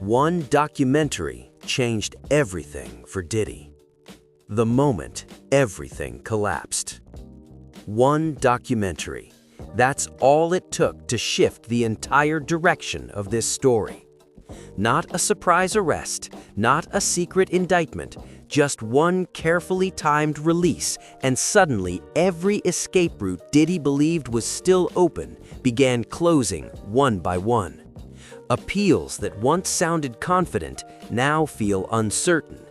One documentary changed everything for Diddy. The moment everything collapsed. One documentary. That's all it took to shift the entire direction of this story. Not a surprise arrest, not a secret indictment, just one carefully timed release, and suddenly every escape route Diddy believed was still open began closing one by one. Appeals that once sounded confident now feel uncertain.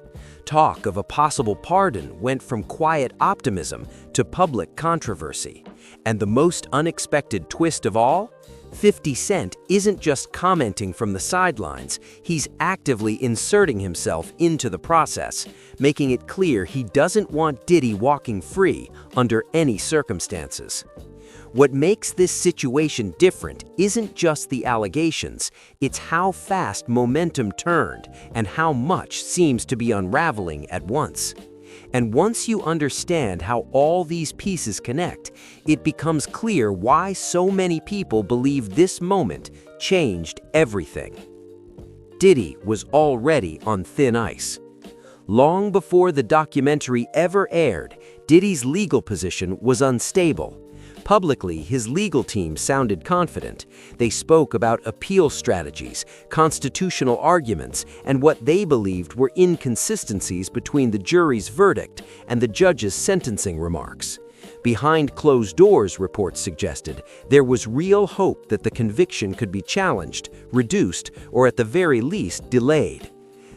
Talk of a possible pardon went from quiet optimism to public controversy. And the most unexpected twist of all? 50 Cent isn't just commenting from the sidelines, he's actively inserting himself into the process, making it clear he doesn't want Diddy walking free under any circumstances. What makes this situation different isn't just the allegations, it's how fast momentum turned and how much seems to be unraveling at once. And once you understand how all these pieces connect, it becomes clear why so many people believe this moment changed everything. Diddy was already on thin ice. Long before the documentary ever aired, Diddy's legal position was unstable. Publicly, his legal team sounded confident. They spoke about appeal strategies, constitutional arguments, and what they believed were inconsistencies between the jury's verdict and the judge's sentencing remarks. Behind closed doors, reports suggested, there was real hope that the conviction could be challenged, reduced, or at the very least delayed.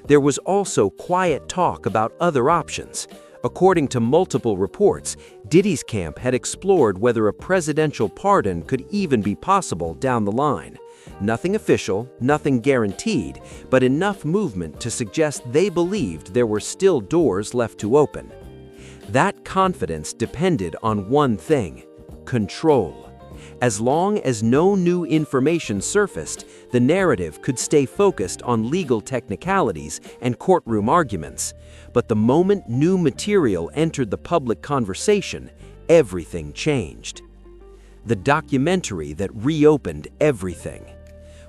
There was also quiet talk about other options. According to multiple reports, Diddy's camp had explored whether a presidential pardon could even be possible down the line. Nothing official, nothing guaranteed, but enough movement to suggest they believed there were still doors left to open. That confidence depended on one thing: control. As long as no new information surfaced, the narrative could stay focused on legal technicalities and courtroom arguments. But the moment new material entered the public conversation, everything changed. The documentary that reopened everything.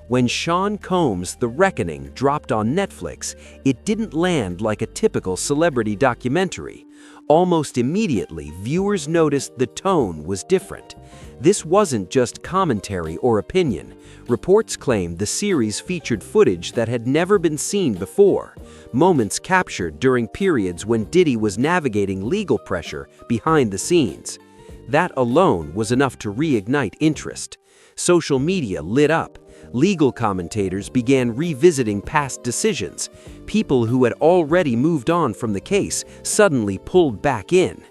When Sean Combs' The Reckoning dropped on Netflix, it didn't land like a typical celebrity documentary. Almost immediately, viewers noticed the tone was different. This wasn't just commentary or opinion. Reports claimed the series featured footage that had never been seen before, moments captured during periods when Diddy was navigating legal pressure behind the scenes. That alone was enough to reignite interest. Social media lit up. Legal commentators began revisiting past decisions. People who had already moved on from the case suddenly pulled back in.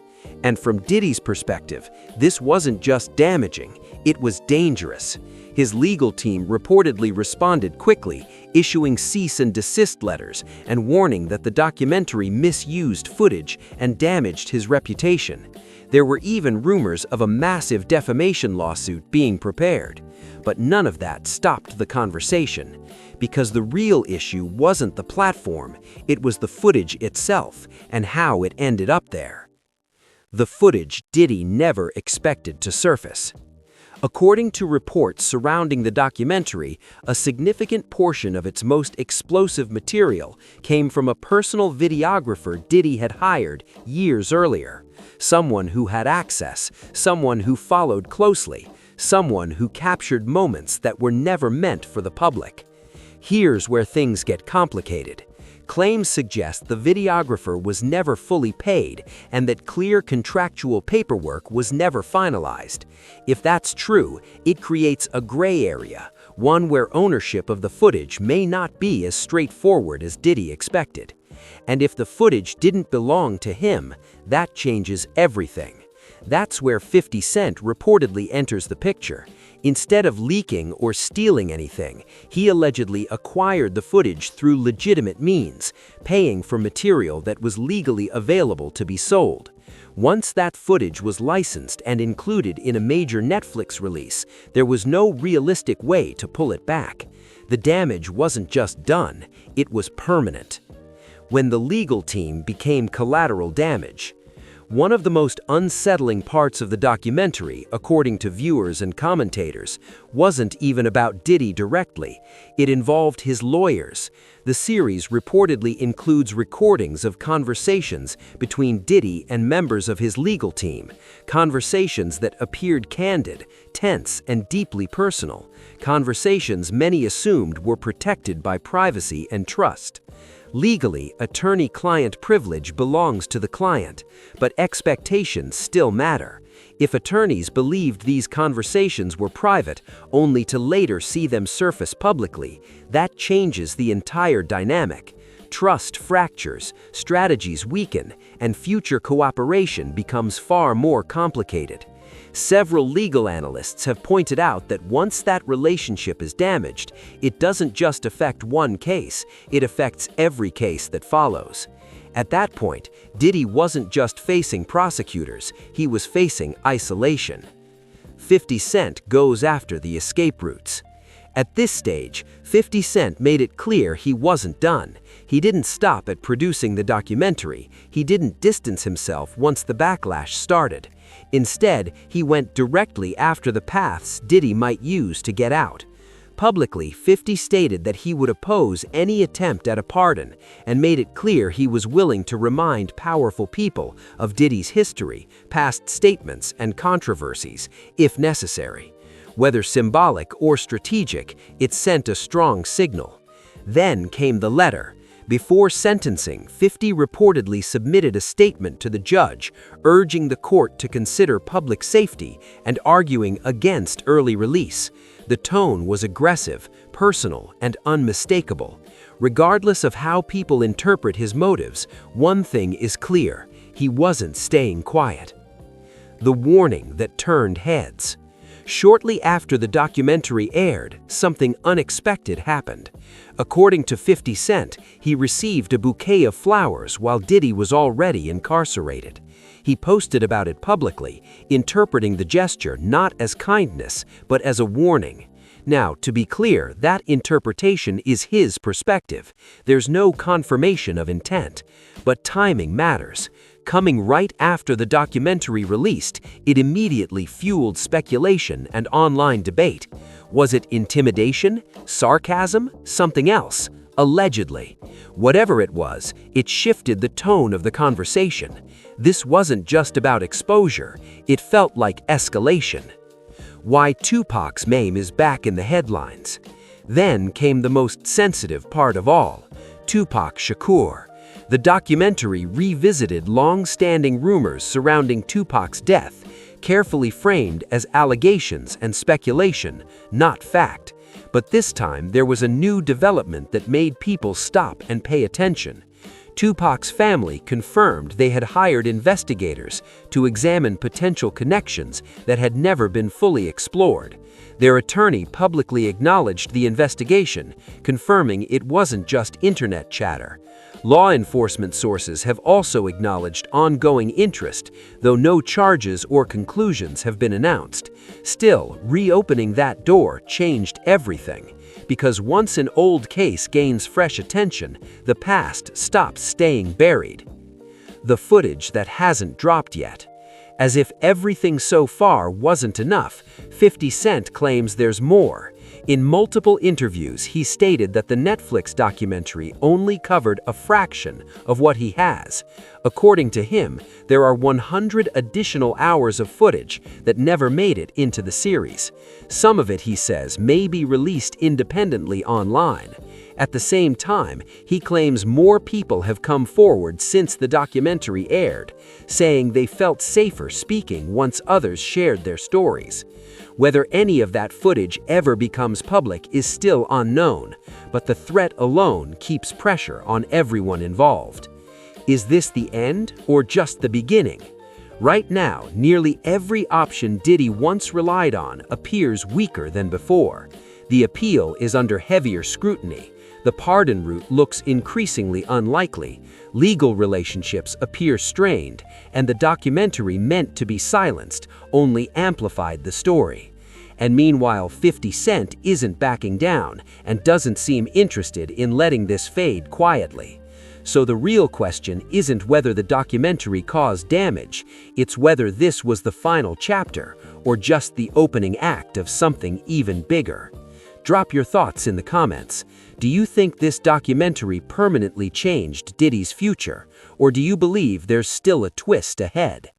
And from Diddy's perspective, this wasn't just damaging, it was dangerous. His legal team reportedly responded quickly, issuing cease and desist letters and warning that the documentary misused footage and damaged his reputation. There were even rumors of a massive defamation lawsuit being prepared. But none of that stopped the conversation, because the real issue wasn't the platform, it was the footage itself and how it ended up there. The footage Diddy never expected to surface. According to reports surrounding the documentary, a significant portion of its most explosive material came from a personal videographer Diddy had hired years earlier. Someone who had access, someone who followed closely, someone who captured moments that were never meant for the public. Here's where things get complicated. Claims suggest the videographer was never fully paid and that clear contractual paperwork was never finalized. If that's true, it creates a gray area, one where ownership of the footage may not be as straightforward as Diddy expected. And if the footage didn't belong to him, that changes everything. That's where 50 Cent reportedly enters the picture. Instead of leaking or stealing anything, he allegedly acquired the footage through legitimate means, paying for material that was legally available to be sold. Once that footage was licensed and included in a major Netflix release, there was no realistic way to pull it back. The damage wasn't just done, it was permanent. When the legal team became collateral damage. One of the most unsettling parts of the documentary, according to viewers and commentators, wasn't even about Diddy directly. It involved his lawyers. The series reportedly includes recordings of conversations between Diddy and members of his legal team, conversations that appeared candid, tense, and deeply personal, conversations many assumed were protected by privacy and trust. Legally, attorney-client privilege belongs to the client, but expectations still matter. If attorneys believed these conversations were private, only to later see them surface publicly, that changes the entire dynamic. Trust fractures, strategies weaken, and future cooperation becomes far more complicated. Several legal analysts have pointed out that once that relationship is damaged, it doesn't just affect one case, it affects every case that follows. At that point, Diddy wasn't just facing prosecutors, he was facing isolation. 50 Cent goes after the escape routes. At this stage, 50 Cent made it clear he wasn't done. He didn't stop at producing the documentary. He didn't distance himself once the backlash started. Instead, he went directly after the paths Diddy might use to get out. Publicly, 50 stated that he would oppose any attempt at a pardon and made it clear he was willing to remind powerful people of Diddy's history, past statements, and controversies, if necessary. Whether symbolic or strategic, it sent a strong signal. Then came the letter. Before sentencing, 50 reportedly submitted a statement to the judge, urging the court to consider public safety and arguing against early release. The tone was aggressive, personal, and unmistakable. Regardless of how people interpret his motives, one thing is clear: he wasn't staying quiet. The warning that turned heads. Shortly after the documentary aired, something unexpected happened. According to 50 Cent, he received a bouquet of flowers while Diddy was already incarcerated. He posted about it publicly, interpreting the gesture not as kindness, but as a warning. Now, to be clear, that interpretation is his perspective. There's no confirmation of intent. But timing matters. Coming right after the documentary released, it immediately fueled speculation and online debate. Was it intimidation, sarcasm, something else? Allegedly. Whatever it was, it shifted the tone of the conversation. This wasn't just about exposure, it felt like escalation. Why Tupac's meme is back in the headlines. Then came the most sensitive part of all: Tupac Shakur. The documentary revisited long-standing rumors surrounding Tupac's death, carefully framed as allegations and speculation, not fact. But this time there was a new development that made people stop and pay attention. Tupac's family confirmed they had hired investigators to examine potential connections that had never been fully explored. Their attorney publicly acknowledged the investigation, confirming it wasn't just internet chatter. Law enforcement sources have also acknowledged ongoing interest, though no charges or conclusions have been announced. Still, reopening that door changed everything. Because once an old case gains fresh attention, the past stops staying buried. The footage that hasn't dropped yet. As if everything so far wasn't enough, 50 Cent claims there's more. In multiple interviews, he stated that the Netflix documentary only covered a fraction of what he has. According to him, there are 100 additional hours of footage that never made it into the series. Some of it, he says, may be released independently online. At the same time, he claims more people have come forward since the documentary aired, saying they felt safer speaking once others shared their stories. Whether any of that footage ever becomes public is still unknown, but the threat alone keeps pressure on everyone involved. Is this the end or just the beginning? Right now, nearly every option Diddy once relied on appears weaker than before. The appeal is under heavier scrutiny. The pardon route looks increasingly unlikely, legal relationships appear strained, and the documentary meant to be silenced only amplified the story. And meanwhile, 50 Cent isn't backing down and doesn't seem interested in letting this fade quietly. So the real question isn't whether the documentary caused damage, it's whether this was the final chapter or just the opening act of something even bigger. Drop your thoughts in the comments. Do you think this documentary permanently changed Diddy's future, or do you believe there's still a twist ahead?